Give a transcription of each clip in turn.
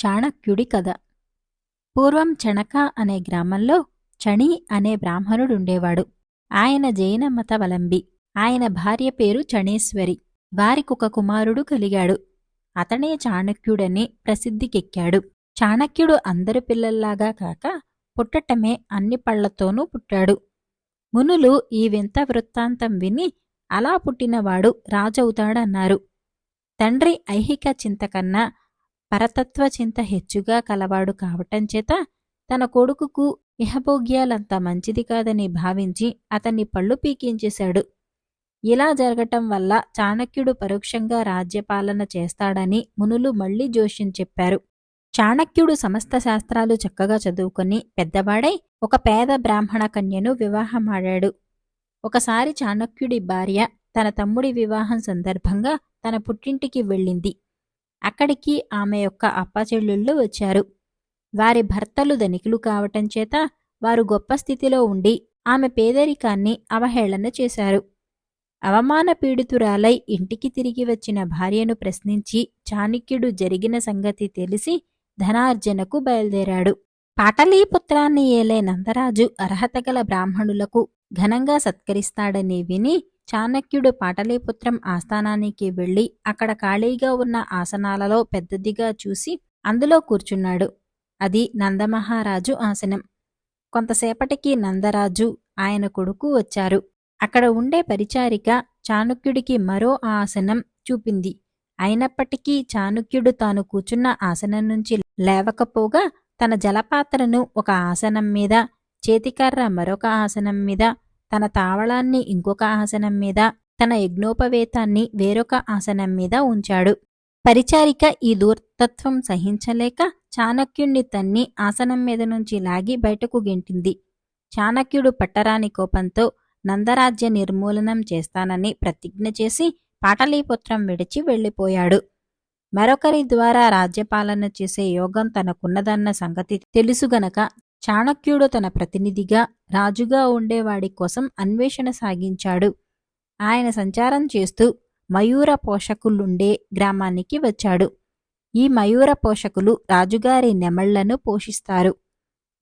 చాణక్యుడి కథ. పూర్వం చణక అనే గ్రామంలో చణి అనే బ్రాహ్మణుడుండేవాడు. ఆయన జైన మతవలంబి. ఆయన భార్య పేరు చణేశ్వరి. వారికొక కుమారుడు కలిగాడు. అతనే చాణక్యుడని ప్రసిద్ధికెక్కాడు. చాణక్యుడు అందరి పిల్లల్లాగా కాక పుట్టటమే అన్ని పళ్లతోనూ పుట్టాడు. మునులు ఈ వింత వృత్తాంతం విని అలా పుట్టినవాడు రాజవుతాడన్నారు. తండ్రి ఐహిక చింతకన్నా పరతత్వ చింత హెచ్చుగా కలవాడు కావటంచేత తన కొడుకుకు ఇహభోగ్యాలంత మంచిది కాదని భావించి అతన్ని పళ్ళు పీకించేశాడు. ఇలా జరగటం వల్ల చాణక్యుడు పరోక్షంగా రాజ్యపాలన చేస్తాడని మునులు మళ్లీ జోష్యం చెప్పారు. చాణక్యుడు సమస్త శాస్త్రాలు చక్కగా చదువుకొని పెద్దవాడై ఒక పేద బ్రాహ్మణ కన్యను వివాహమాడాడు. ఒకసారి చాణక్యుడి భార్య తన తమ్ముడి వివాహం సందర్భంగా తన పుట్టింటికి వెళ్ళింది. అక్కడికి ఆమె యొక్క అప్పచెల్లుళ్ళు వచ్చారు. వారి భర్తలు ధనికులు కావటంచేత వారు గొప్ప స్థితిలో ఉండి ఆమె పేదరికాన్ని అవహేళన చేశారు. అవమాన పీడితురాలై ఇంటికి తిరిగి వచ్చిన భార్యను ప్రశ్నించి చాణక్యుడు జరిగిన సంగతి తెలిసి ధనార్జనకు బయలుదేరాడు. పాటలీపుత్రాన్ని ఏలే నందరాజు అర్హతగల బ్రాహ్మణులకు ఘనంగా సత్కరిస్తాడని విని చాణక్యుడు పాటలీపుత్రం ఆస్థానానికి వెళ్లి అక్కడ ఖాళీగా ఉన్న ఆసనాలలో పెద్దదిగా చూసి అందులో కూర్చున్నాడు. అది నందమహారాజు ఆసనం. కొంతసేపటికి నందరాజు ఆయన కొడుకు వచ్చారు. అక్కడ ఉండే పరిచారిక చాణక్యుడికి మరో ఆసనం చూపింది. అయినప్పటికీ చాణక్యుడు తాను కూర్చున్న ఆసనం నుంచి లేవకపోగా తన జలపాత్రను ఒక ఆసనం మీద, చేతికర్ర మరొక ఆసనం మీద, తన తావళాన్ని ఇంకొక ఆసనం మీద, తన యజ్ఞోపవేతాన్ని వేరొక ఆసనం మీద ఉంచాడు. పరిచారిక ఈ దూర్తత్వం సహించలేక చాణక్యుణ్ణి తన్ని ఆసనం మీద నుంచి లాగి బయటకు గెంటింది. చాణక్యుడు పట్టరాని కోపంతో నందరాజ్య నిర్మూలనం చేస్తానని ప్రతిజ్ఞ చేసి పాటలీపుత్రం విడిచి వెళ్ళిపోయాడు. మరొకరి ద్వారా రాజ్యపాలన చేసే యోగం తనకున్నదన్న సంగతి తెలుసుగనక చాణక్యుడు తన ప్రతినిధిగా రాజుగా ఉండేవాడి కోసం అన్వేషణ సాగించాడు. ఆయన సంచారం చేస్తూ మయూర పోషకులుండే గ్రామానికి వచ్చాడు. ఈ మయూర పోషకులు రాజుగారి నెమళ్లను పోషిస్తారు.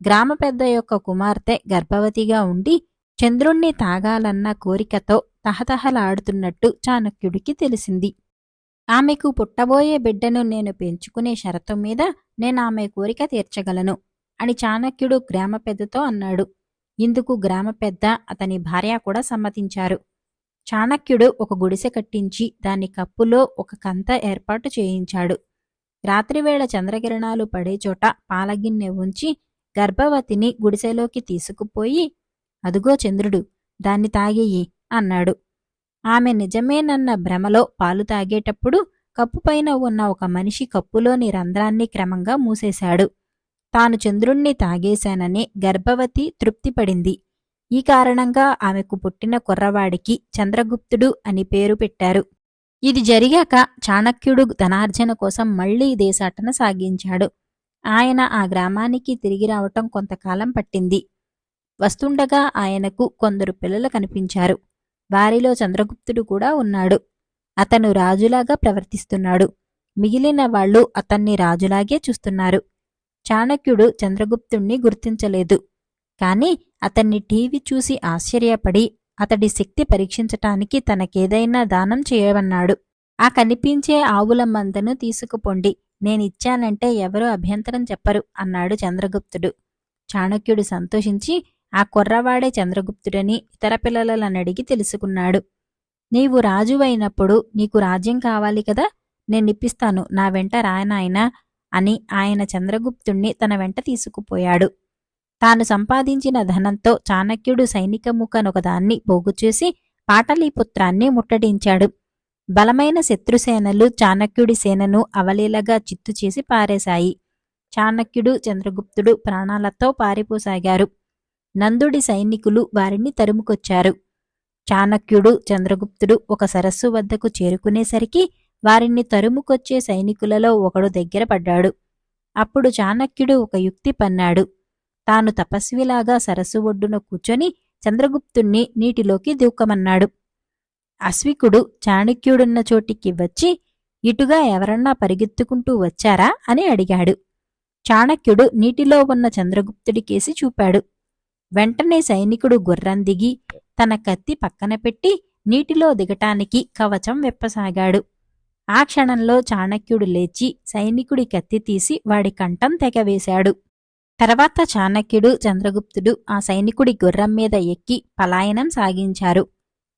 గ్రామ పెద్ద యొక్క కుమార్తె గర్భవతిగా ఉండి చంద్రుణ్ణి తాగాలన్న కోరికతో తహతహలాడుతున్నట్టు చాణక్యుడికి తెలిసింది. ఆమెకు పుట్టబోయే బిడ్డను నేను పెంచుకునే షరతు మీద నేనామె కోరిక తీర్చగలను అని చాణక్యుడు గ్రామ పెద్దతో అన్నాడు. ఇందుకు గ్రామ పెద్ద అతని భార్య కూడా సమ్మతించారు. చాణక్యుడు ఒక గుడిసె కట్టించి దాని కప్పులో ఒక కంత ఏర్పాటు చేయించాడు. రాత్రివేళ చంద్రకిరణాలు పడే చోట పాలగిన్నె ఉంచి గర్భవతిని గుడిసెలోకి తీసుకుపోయి, అదుగో చంద్రుడు, దాన్ని తాగేయి అన్నాడు. ఆమె నిజమేనన్న భ్రమలో పాలు తాగేటప్పుడు కప్పుపైన ఉన్న ఒక మనిషి కప్పులోని రంధ్రాన్ని క్రమంగా మూసేశాడు. తాను చంద్రుణ్ణి తాగేశానని గర్భవతి తృప్తిపడింది. ఈ కారణంగా ఆమెకు పుట్టిన కుర్రవాడికి చంద్రగుప్తుడు అని పేరు పెట్టారు. ఇది జరిగాక చాణక్యుడు ధనార్జన కోసం మళ్లీ దేశాటన సాగించాడు. ఆయన ఆ గ్రామానికి తిరిగి రావటం కొంతకాలం పట్టింది. వస్తుండగా ఆయనకు కొందరు పిల్లలు కనిపించారు. వారిలో చంద్రగుప్తుడు కూడా ఉన్నాడు. అతను రాజులాగా ప్రవర్తిస్తున్నాడు. మిగిలిన వాళ్లు అతన్ని రాజులాగే చూస్తున్నారు. చాణక్యుడు చంద్రగుప్తుణ్ణి గుర్తించలేదు. కాని అతన్ని టీవీ చూసి ఆశ్చర్యపడి అతడి శక్తి పరీక్షించటానికి తనకేదైనా దానం చేయవన్నాడు. ఆ కనిపించే ఆవుల మందను తీసుకుపోండి, నేనిచ్చానంటే ఎవరూ అభ్యంతరం చెప్పరు అన్నాడు చంద్రగుప్తుడు. చాణక్యుడు సంతోషించి ఆ కుర్రవాడే చంద్రగుప్తుడని ఇతర పిల్లలనడిగి తెలుసుకున్నాడు. నీవు రాజువైనప్పుడు నీకు రాజ్యం కావాలి కదా, నేనిప్పిస్తాను, నా వెంట రానాయనా అని ఆయన చంద్రగుప్తుణ్ణి తన వెంట తీసుకుపోయాడు. తాను సంపాదించిన ధనంతో చాణక్యుడు సైనికముఖనొకదాన్ని పోగుచేసి పాటలీపుత్రాన్ని ముట్టడించాడు. బలమైన శత్రుసేనలు చాణక్యుడి సేనను అవలీలగా చిత్తుచేసి పారేశాయి. చాణక్యుడు చంద్రగుప్తుడు ప్రాణాలతో పారిపోసాగారు. నందుడి సైనికులు వారిని తరుముకొచ్చారు. చాణక్యుడు చంద్రగుప్తుడు ఒక సరస్సు వద్దకు చేరుకునేసరికి వారిని తరుముకొచ్చే సైనికులలో ఒకడు దగ్గర పడ్డాడు. అప్పుడు చాణక్యుడు ఒక యుక్తి పన్నాడు. తాను తపస్విలాగా సరస్సు ఒడ్డున కూర్చొని చంద్రగుప్తుణ్ణి నీటిలోకి దూకమన్నాడు. అశ్వికుడు చాణక్యుడున్న చోటికి వచ్చి, ఇటుగా ఎవరన్నా పరిగెత్తుకుంటూ వచ్చారా అని అడిగాడు. చాణక్యుడు నీటిలో ఉన్న చంద్రగుప్తుడికేసి చూపాడు. వెంటనే సైనికుడు గుర్రం దిగి తన కత్తి పక్కన పెట్టి నీటిలో దిగటానికి కవచం విప్పసాగాడు. ఆ క్షణంలో చాణక్యుడు లేచి సైనికుడి కత్తి తీసి వాడి కంఠం తెగవేశాడు. తర్వాత చాణక్యుడు, చంద్రగుప్తుడు ఆ సైనికుడి గుర్రం మీద ఎక్కి పలాయనం సాగించారు.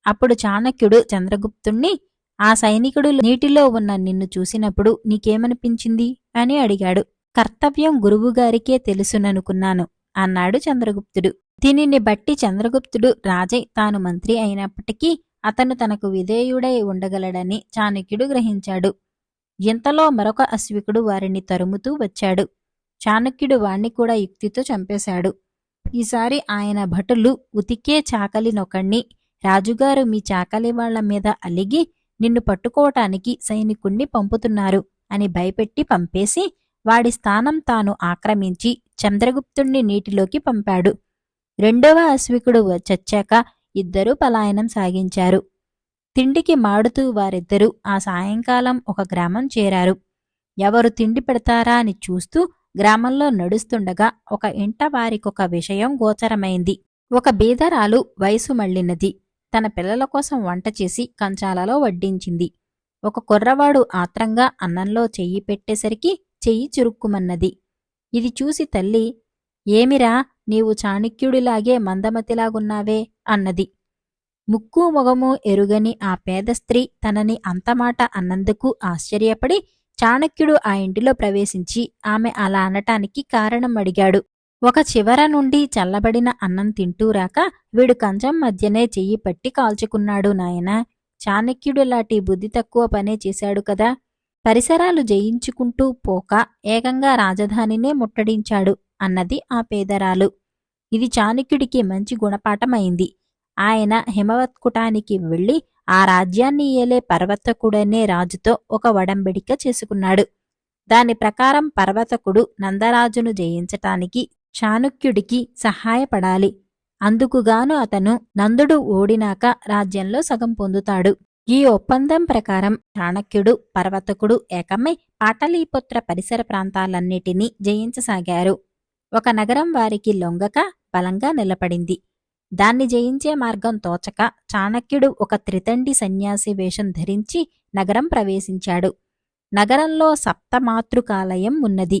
అప్పుడు చాణక్యుడు చంద్రగుప్తుణ్ణి, ఆ సైనికుడు నీటిలో ఉన్న నిన్ను చూసినప్పుడు నీకేమనిపించింది అని అడిగాడు. కర్తవ్యం గురువుగారికే తెలుసుననుకున్నాను అన్నాడు చంద్రగుప్తుడు. దీనిని బట్టి చంద్రగుప్తుడు రాజై తాను మంత్రి అయినప్పటికీ అతను తనకు విధేయుడై ఉండగలడని చాణక్యుడు గ్రహించాడు. ఇంతలో మరొక అశ్వికుడు వారిని తరుముతూ వచ్చాడు. చాణక్యుడు వాణ్ణి కూడా యుక్తితో చంపేశాడు. ఈసారి ఆయన భటులు ఉతికే చాకలినొకణ్ణి, రాజుగారు మీ చాకలి వాళ్ల మీద అలిగి నిన్ను పట్టుకోవటానికి సైనికుణ్ణి పంపుతున్నారు అని భయపెట్టి పంపేసి వాడి స్థానం తాను ఆక్రమించి చంద్రగుప్తుణ్ణి నీటిలోకి పంపాడు. రెండవ అశ్వికుడు చచ్చాక ఇద్దరూ పలాయనం సాగించారు. తిండికి మాడుతూ వారిద్దరూ ఆ సాయంకాలం ఒక గ్రామం చేరారు. ఎవరు తిండి పెడతారా అని చూస్తూ గ్రామంలో నడుస్తుండగా ఒక ఇంట వారికొక విషయం గోచరమైంది. ఒక బీదరాలు వయసు మళ్ళినది తన పిల్లల కోసం వంట చేసి కంచాలలో వడ్డించింది. ఒక కుర్రవాడు ఆత్రంగా అన్నంలో చెయ్యి పెట్టేసరికి చెయ్యి చురుక్కుమన్నది. ఇది చూసి తల్లి, ఏమిరా నీవు చాణక్యుడిలాగే మందమతిలాగున్నావే అన్నది. ముక్కు మొగము ఎరుగని ఆ పేద స్త్రీ తనని అంతమాట అన్నందుకు ఆశ్చర్యపడి చాణక్యుడు ఆ ఇంటిలో ప్రవేశించి ఆమె అలా అనటానికి కారణం అడిగాడు. ఒక చివర నుండి చల్లబడిన అన్నం తింటూరాక వీడు కంచం మధ్యనే చెయ్యి పట్టి కాల్చుకున్నాడు నాయనా. చాణక్యుడులాంటి బుద్ధి తక్కువ పనే చేశాడు కదా. పరిసరాలు జయించుకుంటూ పోక ఏకంగా రాజధానినే ముట్టడించాడు అన్నది ఆ పేదరాలు. ఇది చాణక్యుడికి మంచి గుణపాఠమైంది. ఆయన హిమవత్కుటానికి వెళ్లి ఆ రాజ్యాన్ని ఏలే పర్వతకుడనే రాజుతో ఒక వడంబడిక చేసుకున్నాడు. దాని ప్రకారం పర్వతకుడు నందరాజును జయించటానికి చాణక్యుడికి సహాయపడాలి. అందుకుగాను అతను నందుడు ఓడినాక రాజ్యంలో సగం పొందుతాడు. ఈ ఒప్పందం ప్రకారం చాణక్యుడు, పర్వతకుడు ఏకమై పాటలీపుత్ర పరిసర ప్రాంతాలన్నిటినీ జయించసాగారు. ఒక నగరం వారికి లొంగక బలంగా నిలబడింది. దాన్ని జయించే మార్గం తోచక చాణక్యుడు ఒక త్రితండి సన్యాసి వేషం ధరించి నగరం ప్రవేశించాడు. నగరంలో సప్తమాతృకాలయం ఉన్నది.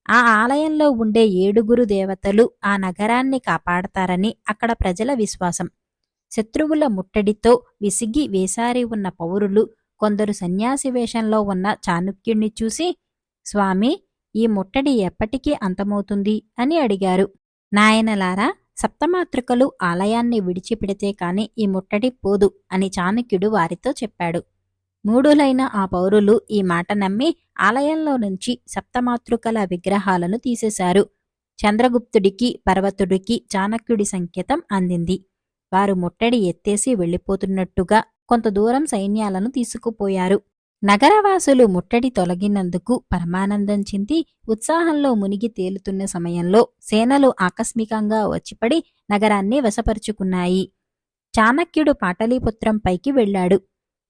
ఆ ఆలయంలో ఉండే 7 దేవతలు ఆ నగరాన్ని కాపాడతారని అక్కడ ప్రజల విశ్వాసం. శత్రువుల ముట్టడితో విసిగి వేసారి ఉన్న పౌరులు కొందరు సన్యాసి వేషంలో ఉన్న చాణక్యుణ్ణి చూసి, స్వామి, ఈ ముట్టడి ఎప్పటికీ అంతమవుతుంది అని అడిగారు. నాయనలారా, సప్తమాతృకలు ఆలయాన్ని విడిచిపెడితే కాని ఈ ముట్టడి పోదు అని చాణక్యుడు వారితో చెప్పాడు. మూఢులైన ఆ పౌరులు ఈ మాట నమ్మి ఆలయంలో నుంచి సప్తమాతృకల విగ్రహాలను తీసేశారు. చంద్రగుప్తుడికి, పర్వతుడికి చాణక్యుడి సంకేతం అందింది. వారు ముట్టడి ఎత్తేసి వెళ్ళిపోతున్నట్టుగా కొంత దూరం సైన్యాలను తీసుకుపోయారు. నగరవాసులు ముట్టడి తొలగినందుకు పరమానందం చెంది ఉత్సాహంలో మునిగి తేలుతున్న సమయంలో సేనలు ఆకస్మికంగా వచ్చిపడి నగరాన్ని వశపరుచుకున్నాయి. చాణక్యుడు పాటలీపుత్రం పైకి వెళ్లాడు.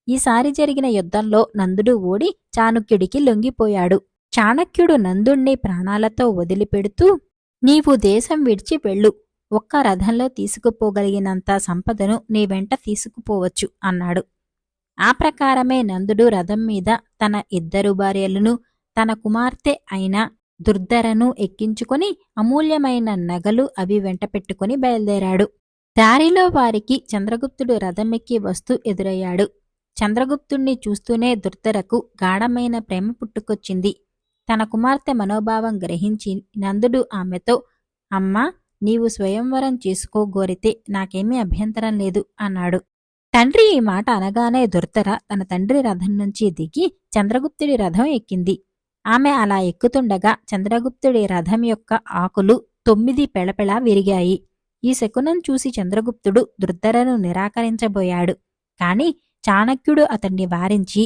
ఈసారి జరిగిన యుద్ధంలో నందుడు ఓడి చాణక్యుడికి లొంగిపోయాడు. చాణక్యుడు నందుణ్ణి ప్రాణాలతో వదిలిపెడుతూ, నీవు దేశం విడిచి వెళ్ళు, ఒక్క రథంలో తీసుకుపోగలిగినంత సంపదను నీ వెంట తీసుకుపోవచ్చు అన్నాడు. ఆ ప్రకారమే నందుడు రథం మీద తన 2 భార్యలను, తన కుమార్తె అయిన దుర్ధరను ఎక్కించుకుని అమూల్యమైన నగలు అవి వెంట పెట్టుకుని బయలుదేరాడు. దారిలో వారికి చంద్రగుప్తుడు రథమెక్కి వస్తూ ఎదురయ్యాడు. చంద్రగుప్తుణ్ణి చూస్తూనే దుర్ధరకు గాఢమైన ప్రేమ పుట్టుకొచ్చింది. తన కుమార్తె మనోభావం గ్రహించి నందుడు ఆమెతో, అమ్మా, నీవు స్వయంవరం చేసుకోగోరితే నాకేమీ అభ్యంతరం లేదు అన్నాడు. తండ్రి ఈ మాట అనగానే దుర్ధర తన తండ్రి రథం నుంచి దిగి చంద్రగుప్తుడి రథం ఎక్కింది. ఆమె అలా ఎక్కుతుండగా చంద్రగుప్తుడి రథం యొక్క ఆకులు 9 పెళపెళా విరిగాయి. ఈ శకునం చూసి చంద్రగుప్తుడు దుర్ధరను నిరాకరించబోయాడు. కాని చాణక్యుడు అతన్ని వారించి,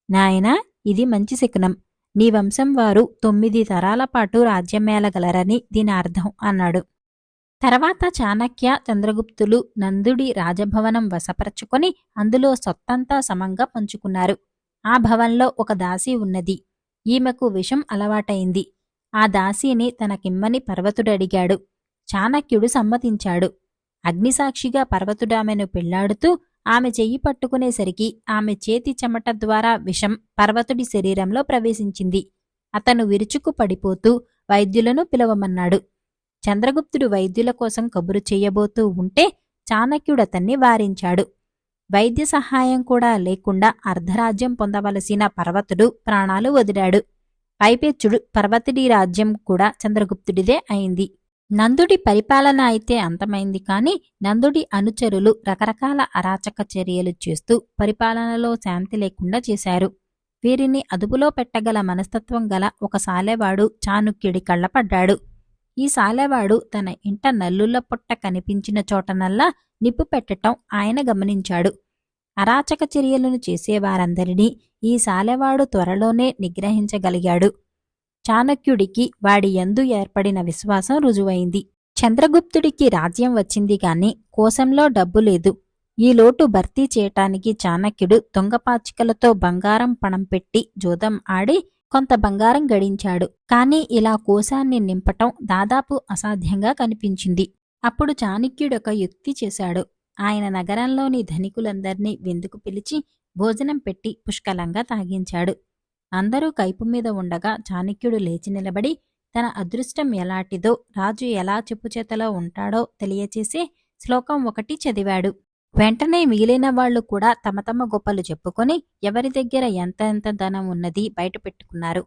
నాయనా, ఇది మంచి శకునం. నీ వంశం వారు 9 తరాల పాటు రాజ్యమేలగలరని దీని అర్థం అన్నాడు. తర్వాత చాణక్య, చంద్రగుప్తులు నందుడి రాజభవనం వశపరచుకొని అందులో సొత్తంతా సమంగా పంచుకున్నారు. ఆ భవన్లో ఒక దాసి ఉన్నది. ఈమెకు విషం అలవాటైంది. ఆ దాసీని తనకిమ్మని పర్వతుడడిగాడు. చాణక్యుడు సమ్మతించాడు. అగ్నిసాక్షిగా పర్వతుడామెను పెళ్లాడుతూ ఆమె చెయ్యి పట్టుకునేసరికి ఆమె చేతి చెమట ద్వారా విషం పర్వతుడి శరీరంలో ప్రవేశించింది. అతను విరుచుకు పడిపోతూ వైద్యులను పిలవమన్నాడు. చంద్రగుప్తుడు వైద్యుల కోసం కబురు చెయ్యబోతూ ఉంటే చాణక్యుడతన్ని వారించాడు. వైద్య సహాయం కూడా లేకుండా అర్ధరాజ్యం పొందవలసిన పర్వతుడు ప్రాణాలు వదిలాడు. పైపెచ్చుడు పర్వతుడి రాజ్యం కూడా చంద్రగుప్తుడిదే అయింది. నందుడి పరిపాలన అయితే అంతమైంది కాని నందుడి అనుచరులు రకరకాల అరాచక చర్యలు చేస్తూ పరిపాలనలో శాంతి లేకుండా చేశారు. వీరిని అదుపులో పెట్టగల మనస్తత్వం గల ఒక సాలెవాడు చాణక్యుడి కళ్ళపడ్డాడు. ఈ సాలెవాడు తన ఇంట నల్లుల పొట్ట కనిపించిన చోటనల్లా నిప్పు పెట్టటం ఆయన గమనించాడు. అరాచక చర్యలను చేసేవారందరినీ ఈ సాలెవాడు త్వరలోనే నిగ్రహించగలిగాడు. చాణక్యుడికి వాడి యందు ఏర్పడిన విశ్వాసం రుజువైంది. చంద్రగుప్తుడికి రాజ్యం వచ్చింది గాని కోశంలో డబ్బు లేదు. ఈ లోటు భర్తీ చేయటానికి చాణక్యుడు దొంగపాచికలతో బంగారం పణం పెట్టి జూదం ఆడి కొంత బంగారం గడించాడు. కాని ఇలా కోశాన్ని నింపటం దాదాపు అసాధ్యంగా కనిపించింది. అప్పుడు చాణక్యుడొక యుక్తి చేశాడు. ఆయన నగరంలోని ధనికులందర్నీ విందుకు పిలిచి భోజనం పెట్టి పుష్కలంగా తాగించాడు. అందరూ కైపుమీద ఉండగా చాణక్యుడు లేచి నిలబడి తన అదృష్టం ఎలాంటిదో రాజు ఎలా చెప్పుచేతలో ఉంటాడో తెలియచేసే శ్లోకం ఒకటి చదివాడు. వెంటనే మిగిలిన వాళ్లు కూడా తమ తమ గొప్పలు చెప్పుకొని ఎవరి దగ్గర ఎంత ఎంత ధనం ఉన్నది బయటపెట్టుకున్నారు.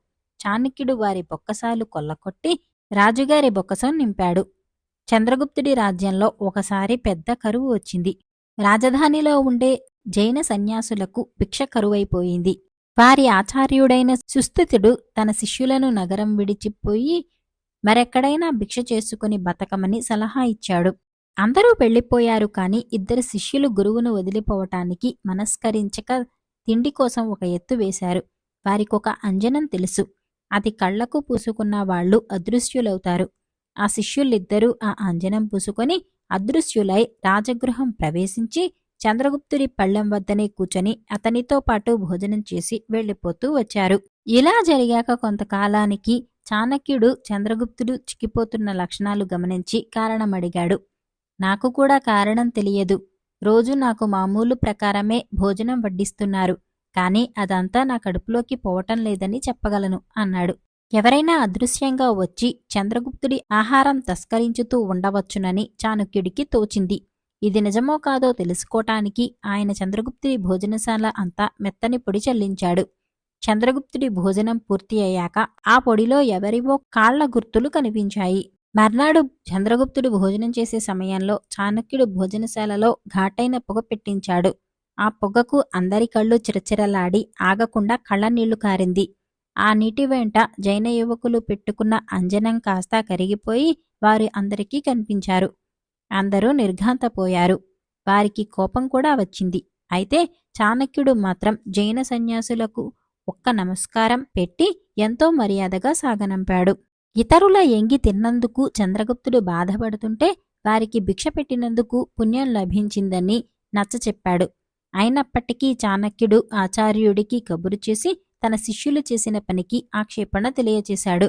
చాణక్యుడు వారి బొక్కసాలు కొల్లకొట్టి రాజుగారి బొక్కసం నింపాడు. చంద్రగుప్తుడి రాజ్యంలో ఒకసారి పెద్ద కరువు వచ్చింది. రాజధానిలో ఉండే జైన సన్యాసులకు భిక్ష కరువైపోయింది. వారి ఆచార్యుడైన సుస్థితుడు తన శిష్యులను నగరం విడిచిపోయి మరెక్కడైనా భిక్ష చేసుకుని బతకమని సలహా ఇచ్చాడు. అందరూ వెళ్ళిపోయారు కాని ఇద్దరు శిష్యులు గురువును వదిలిపోవటానికి మనస్కరించక తిండి కోసం ఒక ఎత్తు వేశారు. వారికొక అంజనం తెలుసు. అది కళ్లకు పూసుకున్న వాళ్లు అదృశ్యులవుతారు. ఆ శిష్యులిద్దరూ ఆ అంజనం పూసుకొని అదృశ్యులై రాజగృహం ప్రవేశించి చంద్రగుప్తుడి పళ్ళెం వద్దనే కూర్చొని అతనితో పాటు భోజనం చేసి వెళ్ళిపోతూ వచ్చారు. ఇలా జరిగాక కొంతకాలానికి చాణక్యుడు చంద్రగుప్తుడు చిక్కిపోతున్న లక్షణాలు గమనించి కారణమడిగాడు. నాకు కూడా కారణం తెలియదు. రోజు నాకు మామూలు ప్రకారమే భోజనం వడ్డిస్తున్నారు. కాని అదంతా నా కడుపులోకి పోవటం లేదని చెప్పగలను అన్నాడు. ఎవరైనా అదృశ్యంగా వచ్చి చంద్రగుప్తుడి ఆహారం తస్కరించుతూ ఉండవచ్చునని చాణక్యుడికి తోచింది. ఇది నిజమో కాదో తెలుసుకోటానికి ఆయన చంద్రగుప్తుడి భోజనశాల అంతా మెత్తని పొడి చల్లించాడు. చంద్రగుప్తుడి భోజనం పూర్తి అయ్యాక ఆ పొడిలో ఎవరివో కాళ్ల గుర్తులు కనిపించాయి. మర్నాడు చంద్రగుప్తుడు భోజనం చేసే సమయంలో చాణక్యుడు భోజనశాలలో ఘాటైన పొగ పెట్టించాడు. ఆ పొగకు అందరి కళ్ళు చిరచిరలాడి ఆగకుండా కళ్ళనీళ్లు కారింది. ఆ నీటి వెంట జైన యువకులు పెట్టుకున్న అంజనం కాస్తా కరిగిపోయి వారి అందరికీ కనిపించారు. అందరూ నిర్ఘాంతపోయారు. వారికి కోపం కూడా వచ్చింది. అయితే చాణక్యుడు మాత్రం జైన సన్యాసులకు ఒక్క నమస్కారం పెట్టి ఎంతో మర్యాదగా సాగనంపాడు. ఇతరుల ఎంగి తిన్నందుకు చంద్రగుప్తుడు బాధపడుతుంటే వారికి భిక్ష పెట్టినందుకు పుణ్యం లభించిందని నచ్చచెప్పాడు. అయినప్పటికీ చాణక్యుడు ఆచార్యుడికి కబురు చేసి తన శిష్యులు చేసిన పనికి ఆక్షేపణ తెలియచేశాడు.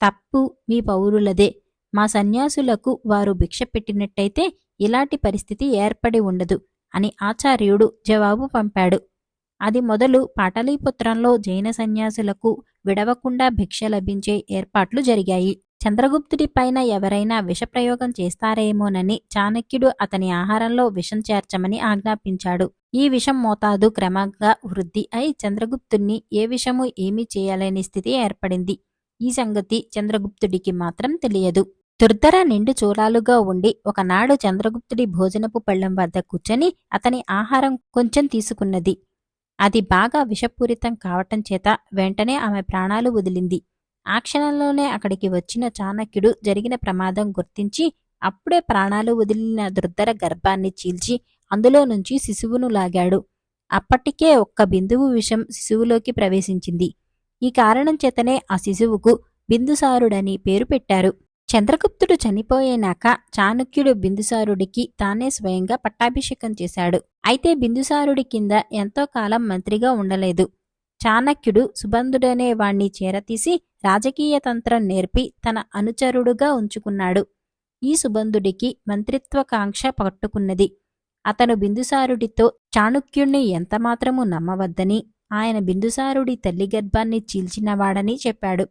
తప్పు మీ పౌరులదే. మా సన్యాసులకు వారు భిక్ష పెట్టినట్టయితే ఇలాంటి పరిస్థితి ఏర్పడి ఉండదు అని ఆచార్యుడు జవాబు పంపాడు. అది మొదలు పాటలీపుత్రంలో జైన సన్యాసులకు విడవకుండా భిక్ష లభించే ఏర్పాట్లు జరిగాయి. చంద్రగుప్తుడిపైన ఎవరైనా విషప్రయోగం చేస్తారేమోనని చాణక్యుడు అతని ఆహారంలో విషం చేర్చమని ఆజ్ఞాపించాడు. ఈ విషం మోతాదు క్రమంగా వృద్ధి అయి చంద్రగుప్తుణ్ణి ఏ విషము ఏమీ చేయలేని స్థితి ఏర్పడింది. ఈ సంగతి చంద్రగుప్తుడికి మాత్రం తెలియదు. దుర్ధర నిండు చూలాలుగా ఉండి ఒకనాడు చంద్రగుప్తుడి భోజనపు పళ్ళెం వద్ద కూర్చొని అతని ఆహారం కొంచెం తీసుకున్నది. అది బాగా విషపూరితం కావటం చేత వెంటనే ఆమె ప్రాణాలు వదిలింది. ఆ క్షణంలోనే అక్కడికి వచ్చిన చాణక్యుడు జరిగిన ప్రమాదం గుర్తించి అప్పుడే ప్రాణాలు వదిలిన దుర్ధర గర్భాన్ని చీల్చి అందులో నుంచి శిశువును లాగాడు. అప్పటికే ఒక్క బిందువు విషం శిశువులోకి ప్రవేశించింది. ఈ కారణం చేతనే ఆ శిశువుకు బిందుసారుడని పేరు పెట్టారు. చంద్రగుప్తుడు చనిపోయేనాక చాణక్యుడు బిందుసారుడికి తానే స్వయంగా పట్టాభిషేకం చేశాడు. అయితే బిందుసారుడి కింద ఎంతో కాలం మంత్రిగా ఉండలేదు. చాణక్యుడు సుబంధుడనే వాణ్ణి చేరతీసి రాజకీయ తంత్రం నేర్పి తన అనుచరుడుగా ఉంచుకున్నాడు. ఈ సుబంధుడికి మంత్రిత్వకాంక్ష పట్టుకున్నది. అతను బిందుసారుడితో చాణుక్యుణ్ణి ఎంతమాత్రమూ నమ్మవద్దని, ఆయన బిందుసారుడి తల్లి గర్భాన్ని చీల్చినవాడని చెప్పాడు.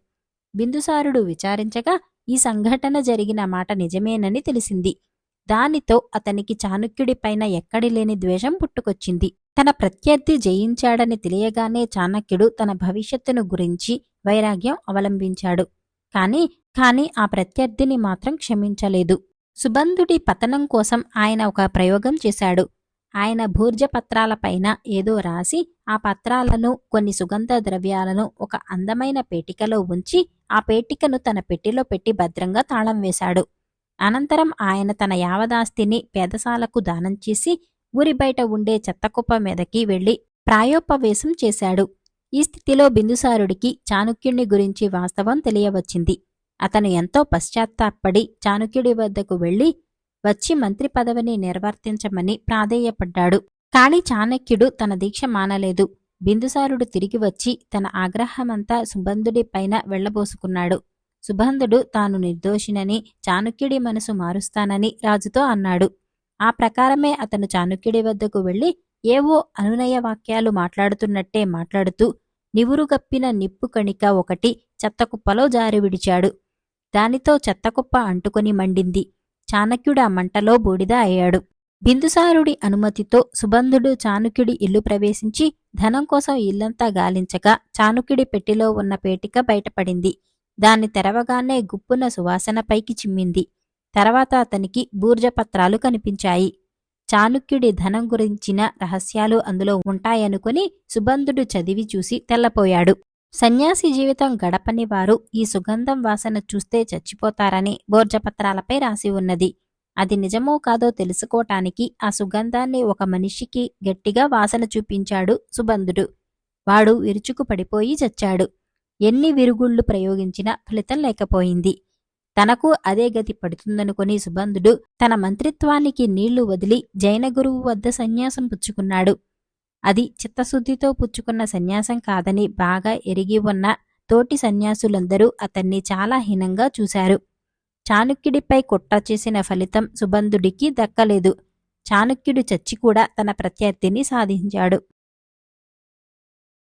బిందుసారుడు విచారించగా ఈ సంఘటన జరిగిన మాట నిజమేనని తెలిసింది. దానితో అతనికి చాణుక్యుడిపైన ఎక్కడిలేని ద్వేషం పుట్టుకొచ్చింది. తన ప్రత్యర్థి జయించాడని తెలియగానే చాణక్యుడు తన భవిష్యత్తును గురించి వైరాగ్యం అవలంబించాడు. కాని ఆ ప్రత్యర్థిని మాత్రం క్షమించలేదు. సుబంధుడి పతనం కోసం ఆయన ఒక ప్రయోగం చేశాడు. ఆయన భూర్జ పత్రాలపైన ఏదో రాసి ఆ పత్రాలను, కొన్ని సుగంధ ద్రవ్యాలను ఒక అందమైన పేటికలో ఉంచి ఆ పేటికను తన పెట్టెలో పెట్టి భద్రంగా తాళం వేశాడు. అనంతరం ఆయన తన యావదాస్తిని పేదసాలకు దానం చేసి ఊరి బయట ఉండే చెత్తకుప్ప మీదకి వెళ్లి ప్రాయోపవేశం చేశాడు. ఈ స్థితిలో బిందుసారుడికి చాణుక్యుణ్ణి గురించి వాస్తవం తెలియవచ్చింది. అతను ఎంతో పశ్చాత్తాపడి చాణుక్యుడి వద్దకు వచ్చి మంత్రి పదవిని నిర్వర్తించమని ప్రాధేయపడ్డాడు. కాని చాణక్యుడు తన దీక్ష మానలేదు. బిందుసారుడు తిరిగి వచ్చి తన ఆగ్రహమంతా సుబంధుడిపైన వెళ్లబోసుకున్నాడు. సుబంధుడు తాను నిర్దోషినని, చాణుక్యుడి మనసు మారుస్తానని రాజుతో అన్నాడు. ఆ ప్రకారమే అతను చాణుక్యుడి వద్దకు వెళ్లి ఏవో అనునయ వాక్యాలు మాట్లాడుతున్నట్టే మాట్లాడుతూ నివురుగప్పిన నిప్పు కణిక ఒకటి చెత్తకుప్పలో జారి విడిచాడు. దానితో చెత్తకుప్ప అంటుకొని మండింది. చాణక్యుడు ఆ మంటలో బూడిద అయ్యాడు. బిందుసారుడి అనుమతితో సుబంధుడు చాణుక్యుడి ఇల్లు ప్రవేశించి ధనం కోసం ఇల్లంతా గాలించగా చాణుక్యుడి పెట్టెలో ఉన్న పేటిక బయటపడింది. దాన్ని తెరవగానే గుప్పున సువాసన పైకి చిమ్మింది. తర్వాత అతనికి భూర్జపత్రాలు కనిపించాయి. చాణుక్యుడి ధనం గురించిన రహస్యాలు అందులో ఉంటాయనుకుని సుబంధుడు చదివి చూసి తెల్లపోయాడు. సన్యాసి జీవితం గడపని వారు ఈ సుగంధం వాసన చూస్తే చచ్చిపోతారని భోర్జపత్రాలపై రాసి ఉన్నది. అది నిజమో కాదో తెలుసుకోటానికి ఆ సుగంధాన్ని ఒక మనిషికి గట్టిగా వాసన చూపించాడు సుబంధుడు. వాడు విరుచుకు పడిపోయి చచ్చాడు. ఎన్ని విరుగుళ్లు ప్రయోగించినా ఫలితం లేకపోయింది. తనకు అదే గతి పడుతుందనుకుని సుబంధుడు తన మంత్రిత్వానికి నీళ్లు వదిలి జైన గురువు వద్ద సన్యాసం పుచ్చుకున్నాడు. అది చిత్తశుద్ధితో పుచ్చుకున్న సన్యాసం కాదని బాగా ఎరిగి ఉన్న తోటి సన్యాసులందరూ అతన్ని చాలా హీనంగా చూశారు. చాణుక్యుడిపై కుట్ర చేసిన ఫలితం సుబంధుడికి దక్కలేదు. చాణుక్యుడు చచ్చి కూడా తన ప్రత్యర్థిని సాధించాడు.